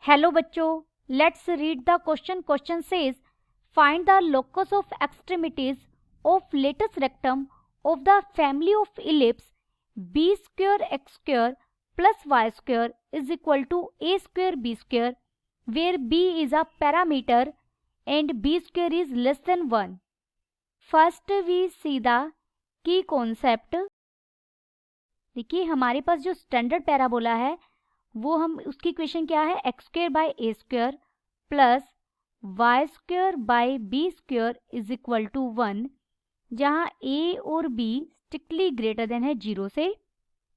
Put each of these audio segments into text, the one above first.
Hello बच्चों, let's read the question. Question says find the locus of extremities of latus rectum of the family of ellipse b square x square plus Y square is equal to a square B square where b is a parameter and b square is less than 1. First we see the key concept. देखिए हमारे पास जो standard parabola है वो हम उसकी equation क्या है, x square by A square plus Y square by B square is equal to 1, जहाँ ए और बी स्ट्रिक्टली ग्रेटर देन है 0 से.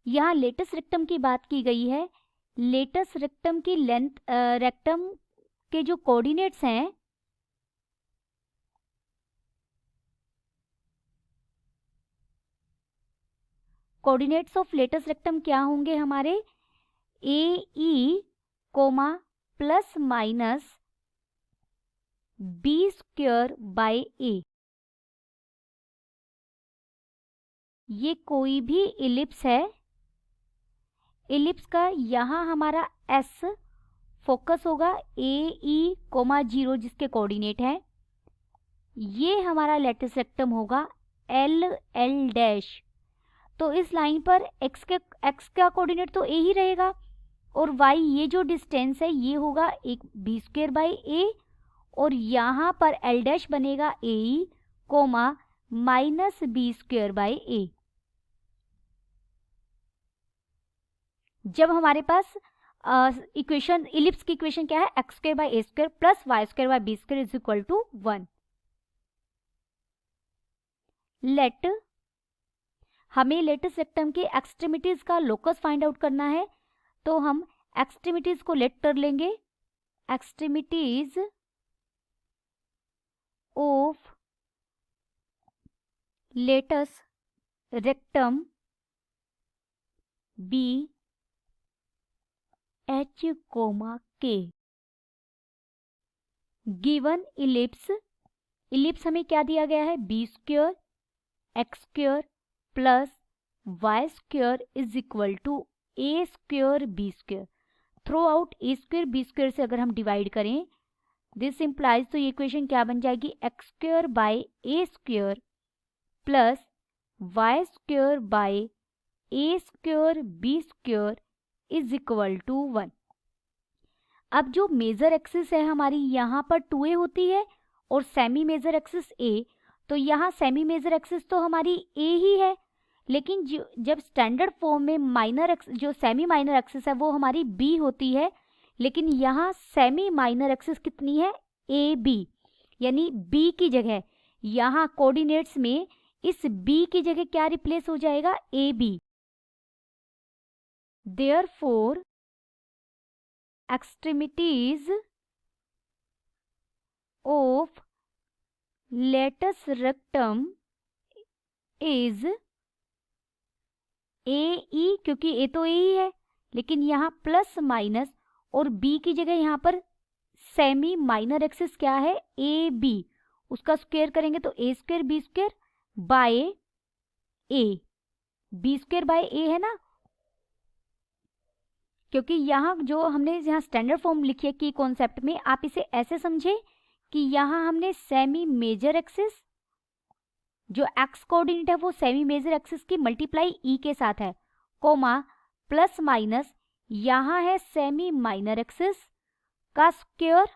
यहाँ लेटस रेक्टम की बात की गई है. लेटस रेक्टम की लेंथ, रेक्टम के जो कोऑर्डिनेट्स हैं कोऑर्डिनेट्स ऑफ लेटस रेक्टम क्या होंगे हमारे, A E comma plus minus B square by A. ये कोई भी इलिप्स है. इलिप्स का यहाँ हमारा एस फोकस होगा, ए ई कोमा 0 जिसके कोऑर्डिनेट है. ये हमारा लेटस रेक्टम होगा एल एल डैश. तो इस लाइन पर एक्स का कोऑर्डिनेट तो ए ही रहेगा और वाई ये जो डिस्टेंस है ये होगा एक बी स्क्वेयर बाई ए और यहाँ पर एल डैश बनेगा A E comma minus B square by A. जब हमारे पास इक्वेशन इलिप्स की इक्वेशन क्या है, x square by A square plus Y square by B square is equal to 1. Latus हमें लेटस रेक्टम के एक्सट्रीमिटीज का लोकस फाइंड आउट करना है, तो हम एक्सट्रीमिटीज को लेट कर लेंगे. Extremities of latus rectum be H comma K given ellipse हमें क्या दिया गया है, B square x square plus Y square is equal to a square B square. Throughout a square B square से अगर हम डिवाइड करें this implies, तो ये इक्वेशन क्या बन जाएगी, x square by A square plus Y square by A square B square is equal to 1. अब जो मेजर एक्सिस है हमारी यहाँ पर 2a होती है और सेमी मेजर एक्सिस a, तो यहाँ सेमी मेजर एक्सिस तो हमारी a ही है, लेकिन जब स्टैंडर्ड फॉर्म में माइनर जो सेमी माइनर एक्सिस है वो हमारी b होती है, लेकिन यहाँ सेमी माइनर एक्सिस कितनी है, ए बी, यानी b की जगह यहाँ कोऑर्डिनेट्स में इस b की जगह क्या रिप्लेस हो जाएगा, a b. Therefore, extremities of latus rectum is AE, क्योंकि A तो A ही है, लेकिन यहाँ प्लस माइनस और B की जगह यहाँ पर सेमी माइनर एक्सिस क्या है, ए बी, उसका स्क्वायर करेंगे तो A square B square by A. B square by A है ना, क्योंकि यहाँ जो हमने यहाँ स्टैंडर्ड फॉर्म लिखी है की कॉन्सेप्ट में, आप इसे ऐसे समझे कि यहाँ हमने सेमी मेजर एक्सिस जो एक्स कोऑर्डिनेट है वो सेमी मेजर एक्सिस की मल्टीप्लाई ई के साथ है, कोमा प्लस माइनस यहाँ है सेमी माइनर एक्सिस का square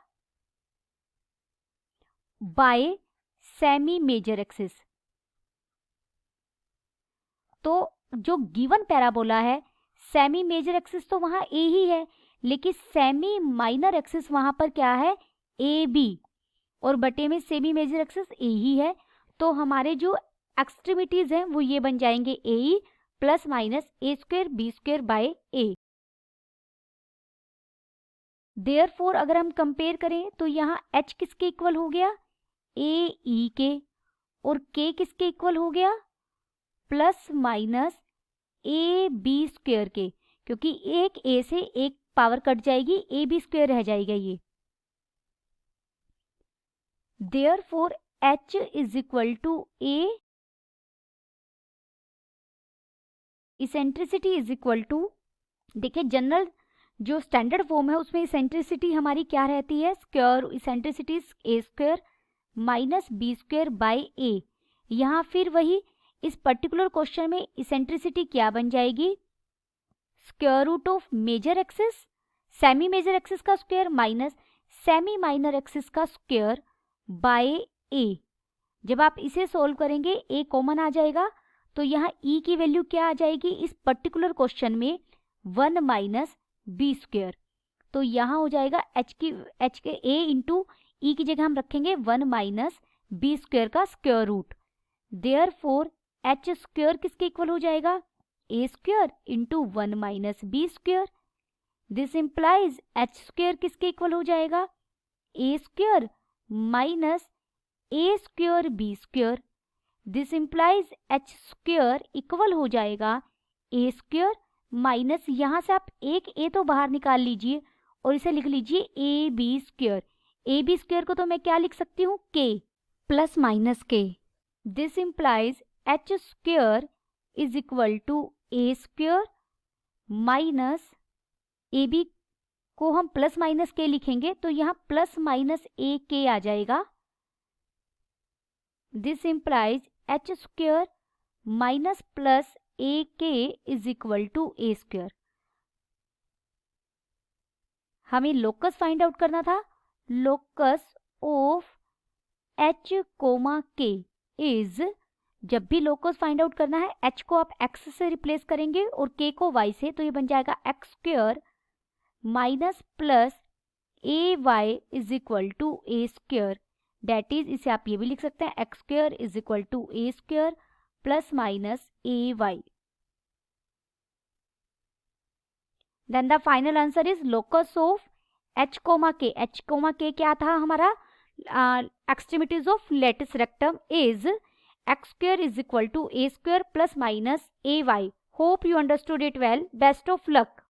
by semi major axis. तो जो गिवन पैराबोला है सेमी मेजर एक्सिस तो वहां ए ही है, लेकिन सेमी माइनर एक्सिस वहां पर क्या है, ए बी, और बटे में सेमी मेजर एक्सिस ए ही है. तो हमारे जो एक्सट्रीमिटीज हैं वो ये बन जाएंगे A E plus minus A square B square by A. Therefore अगर हम कंपेयर करें तो यहाँ h किसके इक्वल हो गया, ए ई के, और k किसके इक्वल हो गया, plus minus a b square के, क्योंकि एक a से एक पावर कट जाएगी, ए बी स्क्वेयर रह जाएगा ये. Therefore h is equal to a, eccentricity is equal to, देखिए जो स्टैंडर्ड फॉर्म है उसमें इसेंट्रिसिटी हमारी क्या रहती है, square eccentricity A square minus B square by A. यहाँ फिर वही इस पर्टिकुलर क्वेश्चन में इसेंट्रिसिटी क्या बन जाएगी, square root of major axis semi major axis का square minus semi minor axis का स्क्वायर बाय ए। जब आप इसे सोल्व करेंगे ए कॉमन आ जाएगा, तो यहाँ ई की वैल्यू क्या आ जाएगी इस पर्टिकुलर क्वेश्चन में 1 माइनस बी स्क्वायर। तो यहाँ हो जाएगा एच के ए इंटू ई की जगह हम रखेंगे 1 माइनस बी स्क्वायर का square root. Therefore H square किसके इक्वल हो जाएगा, A square into 1 minus B square. This implies H square किसके इक्वल हो जाएगा, A square minus A square B square. This implies H square equal हो जाएगा A square minus, यहाँ से आप एक ए तो बाहर निकाल लीजिए और इसे लिख लीजिए a B square. A B square को तो मैं क्या लिख सकती हूँ, k plus minus k. This implies H square is equal to A square minus a b को हम प्लस माइनस के लिखेंगे तो यहाँ प्लस माइनस ए के आ जाएगा। This implies H square minus plus A K is equal to A square. हमें locus find out करना था, locus of H comma K is, जब भी लोकस फाइंड आउट करना है एच को आप एक्स से रिप्लेस करेंगे और के को वाई से, तो ये बन जाएगा x square minus plus a y is equal to A square. That is, इसे आप ये भी लिख सकते हैं x square is equal to A square plus minus a y. Then the final answer is locus of H comma k. H comma k क्या था हमारा, extremities of latus rectum is x square is equal to A square plus minus a y. Hope you understood it well. Best of luck.